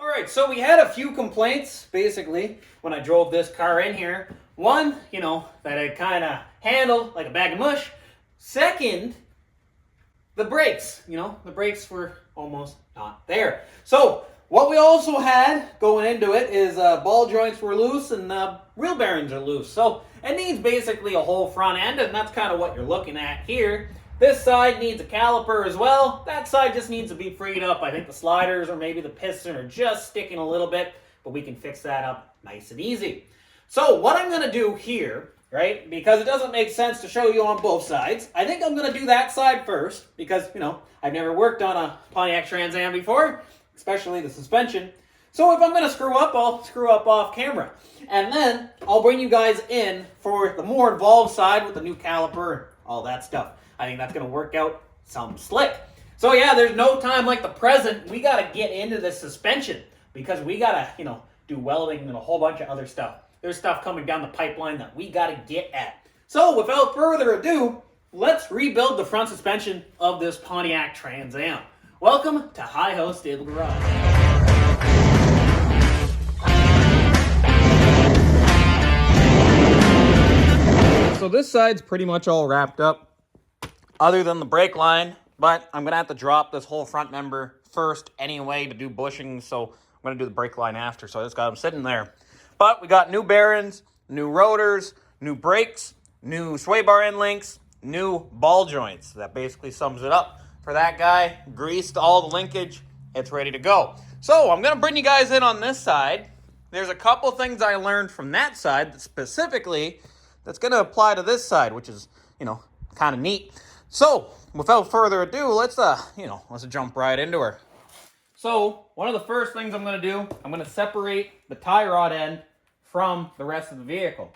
All right, so we had a few complaints, basically, when I drove this car in here. One, that it kind of handled like a bag of mush. Second, the brakes, the brakes were almost not there. So what we also had going into it is ball joints were loose and wheel bearings are loose. So it needs basically a whole front end, and that's kind of what you're looking at here. This side needs a caliper as well. That side just needs to be freed up. I think the sliders or maybe the piston are just sticking a little bit, but we can fix that up nice and easy. So what I'm going to do here, right, because it doesn't make sense to show you on both sides, I think I'm going to do that side first because, I've never worked on a Pontiac Trans Am before, especially the suspension. So if I'm going to screw up, I'll screw up off camera. And then I'll bring you guys in for the more involved side with the new caliper and all that stuff. I think that's going to work out some slick. So yeah, there's no time like the present. We got to get into the suspension because we got to, do welding and a whole bunch of other stuff. There's stuff coming down the pipeline that we got to get at. So without further ado, let's rebuild the front suspension of this Pontiac Trans Am. Welcome to High Ho Stable Garage. So this side's pretty much all wrapped up, other than the brake line, but I'm going to have to drop this whole front member first anyway to do bushing, so I'm going to do the brake line after, so I just got them sitting there. But we got new bearings, new rotors, new brakes, new sway bar end links, new ball joints. That basically sums it up for that guy. Greased all the linkage. It's ready to go. So I'm going to bring you guys in on this side. There's a couple things I learned from that side that specifically that's going to apply to this side, which is, kind of neat. So, without further ado, let's jump right into her. So, one of the first things I'm going to do, I'm going to separate the tie rod end from the rest of the vehicle.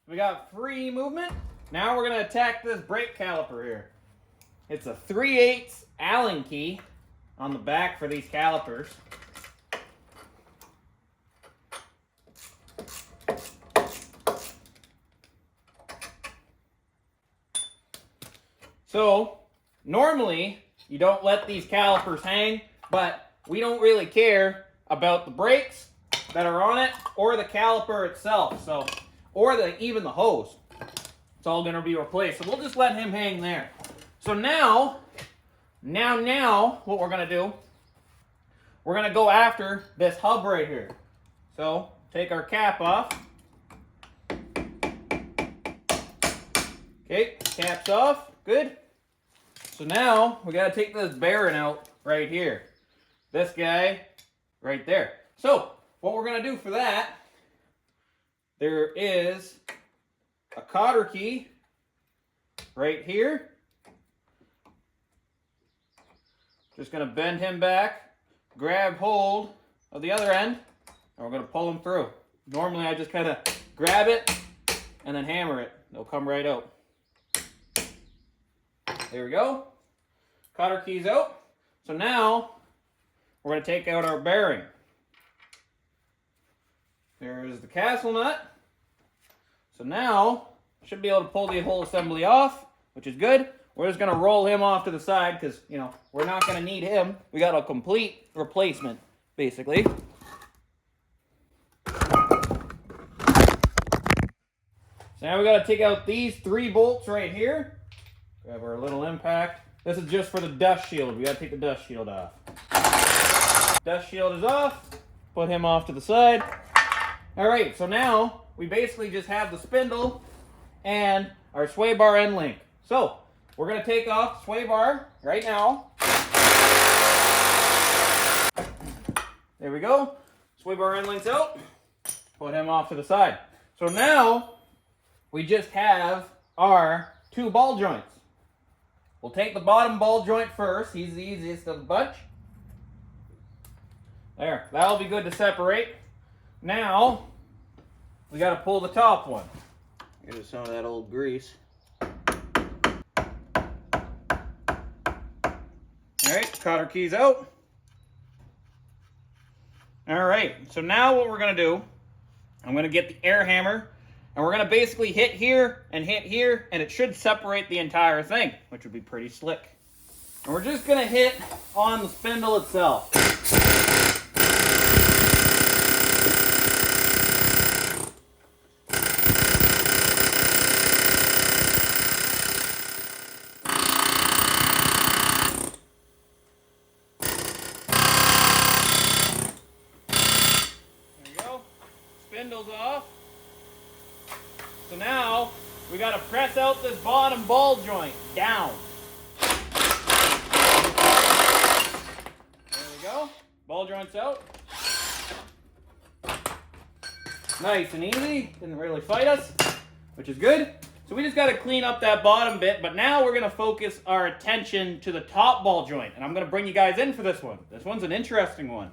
We got free movement. Now we're going to attack this brake caliper here. It's a 3/8 Allen key on the back for these calipers. So, normally, you don't let these calipers hang, but we don't really care about the brakes that are on it or the caliper itself, or even the hose. It's all going to be replaced. So we'll just let him hang there. So now, what we're going to do, we're going to go after this hub right here. So, take our cap off. Okay, cap's off. Good. So now we got to take this bearing out right here. This guy right there. So what we're going to do for that, there is a cotter key right here. Just going to bend him back, grab hold of the other end, and we're going to pull him through. Normally I just kind of grab it and then hammer it. They'll come right out. There we go. Cotter key's out. So now we're going to take out our bearing. There's the castle nut. So now should be able to pull the whole assembly off, which is good. We're just going to roll him off to the side because, we're not going to need him. We got a complete replacement, basically. So now we got to take out these 3 bolts right here. Grab our little impact. This is just for the dust shield. We got to take the dust shield off. Dust shield is off. Put him off to the side. All right, so now we basically just have the spindle and our sway bar end link. So we're going to take off the sway bar right now. There we go. Sway bar end link's out. Put him off to the side. So now we just have our 2 ball joints. We'll take the bottom ball joint first. He's the easiest of the bunch. There, that'll be good to separate. Now, we got to pull the top one. Get us some of that old grease. Alright, cotter key's out. Alright, so now what we're going to do, I'm going to get the air hammer And we're going to basically hit here, and it should separate the entire thing, which would be pretty slick. And we're just going to hit on the spindle itself. There you go. Spindle's off. So now we got to press out this bottom ball joint down. There we go. Ball joint's out. Nice and easy. Didn't really fight us, which is good. So we just got to clean up that bottom bit, but now we're going to focus our attention to the top ball joint. And I'm going to bring you guys in for this one. This one's an interesting one.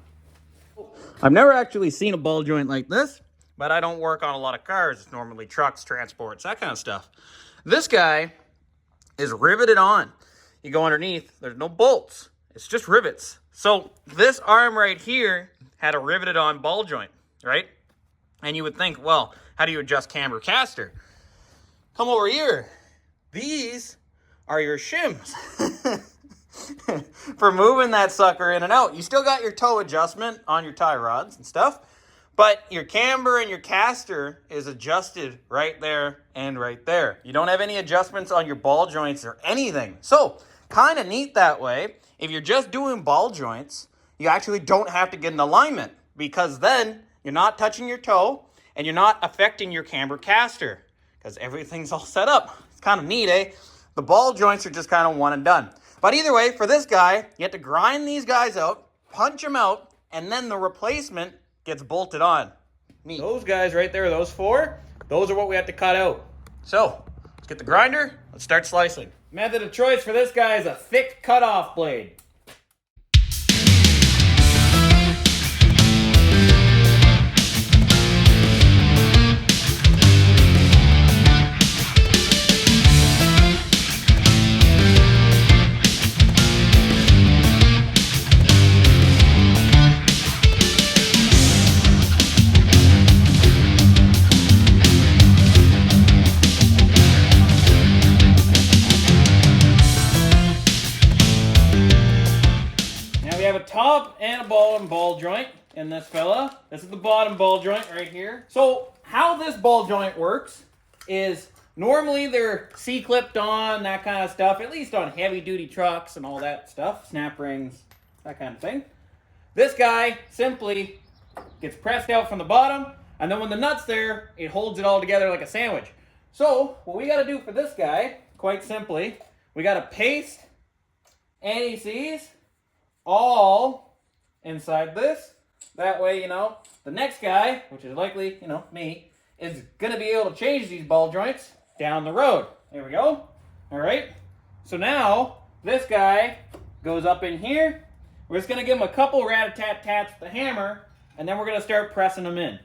I've never actually seen a ball joint like this, but I don't work on a lot of cars. It's normally trucks, transports, that kind of stuff. This guy is riveted on. You go underneath, there's no bolts. It's just rivets. So this arm right here had a riveted on ball joint, right? And you would think, well, how do you adjust camber caster? Come over here. These are your shims for moving that sucker in and out. You still got your toe adjustment on your tie rods and stuff, but your camber and your caster is adjusted right there and right there. You don't have any adjustments on your ball joints or anything. So kind of neat that way. If you're just doing ball joints, you actually don't have to get an alignment, because then you're not touching your toe and you're not affecting your camber caster because everything's all set up. It's kind of neat, eh? The ball joints are just kind of one and done. But either way, for this guy, you have to grind these guys out, punch them out, and then the replacement gets bolted on. Neat. Those guys right there, those four, those are what we have to cut out. So, let's get the grinder, let's start slicing. Method of choice for this guy is a thick cutoff blade. Top and a bottom ball joint in this fella. This is the bottom ball joint right here. So how this ball joint works is normally they're C-clipped on, that kind of stuff, at least on heavy duty trucks and all that stuff, snap rings, that kind of thing. This guy simply gets pressed out from the bottom, and then when the nut's there, it holds it all together like a sandwich. So what we got to do for this guy, quite simply, we got to paste anti-seize all inside this. That way, the next guy, which is likely, me, is going to be able to change these ball joints down the road. There we go. All right. So now this guy goes up in here. We're just going to give him a couple rat-a-tat-tats with the hammer, and then we're going to start pressing them in.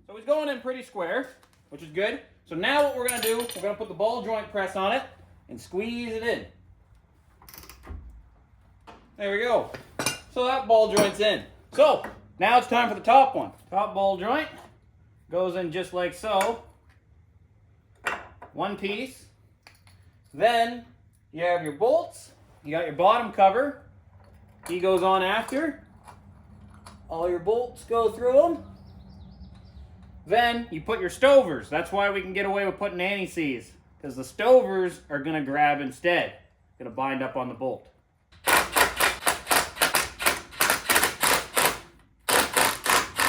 So he's going in pretty square, which is good. So now what we're going to do, we're going to put the ball joint press on it and squeeze it in. There we go. So that ball joint's in. So now it's time for the top one. Top ball joint goes in just like so. One piece. Then you have your bolts. You got your bottom cover. He goes on after. All your bolts go through them. Then you put your stovers. That's why we can get away with putting anti-seize, because the stovers are going to grab instead. Going to bind up on the bolt. There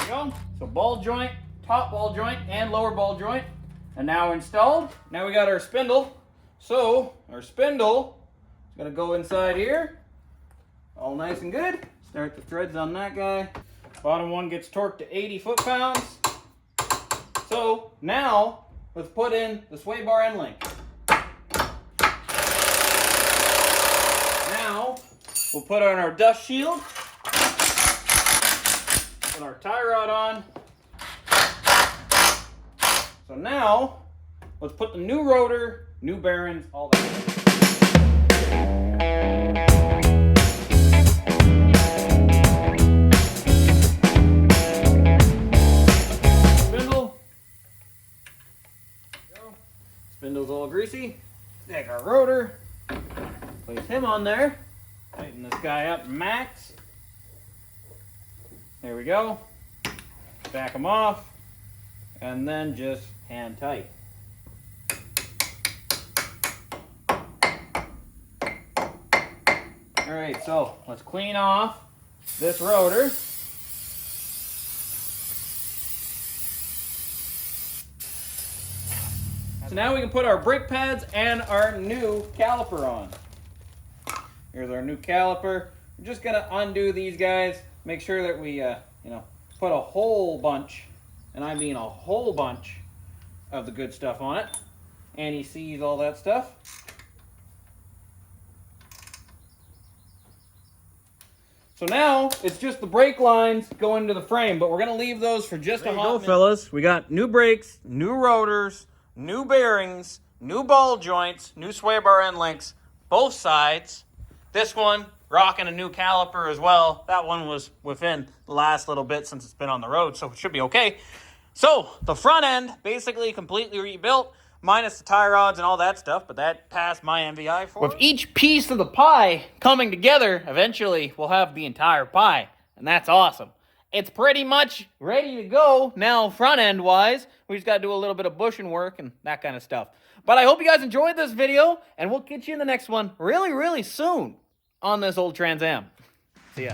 you go. So ball joint, top ball joint, and lower ball joint. And now installed. Now we got our spindle. So our spindle is going to go inside here. All nice and good. Start the threads on that guy. Bottom one gets torqued to 80 foot-pounds. So now let's put in the sway bar end link. Now we'll put on our dust shield. Put our tie rod on. So now let's put the new rotor, new bearings, all that. Spindle's all greasy. Take our rotor, place him on there. Tighten this guy up max. There we go. Back him off. And then just hand tight. Alright, so let's clean off this rotor. So now we can put our brake pads and our new caliper on. Here's our new caliper. We're just gonna undo these guys, make sure that we put a whole bunch, and I mean a whole bunch of the good stuff on it. Anti-seize, all that stuff. So now it's just the brake lines going into the frame, but we're gonna leave those for just a hot minute. Fellas, we got new brakes, new rotors, new bearings, new ball joints, new sway bar end links, both sides. This one rocking a new caliper as well. That one was within the last little bit since it's been on the road, so it should be okay. So the front end basically completely rebuilt, minus the tie rods and all that stuff, but that passed my MVI for. With each piece of the pie coming together, eventually we'll have the entire pie, and that's awesome. It's pretty much ready to go now front end wise. We just got to do a little bit of bushing work and that kind of stuff. But I hope you guys enjoyed this video, and we'll get you in the next one really, really soon on this old Trans Am. See ya.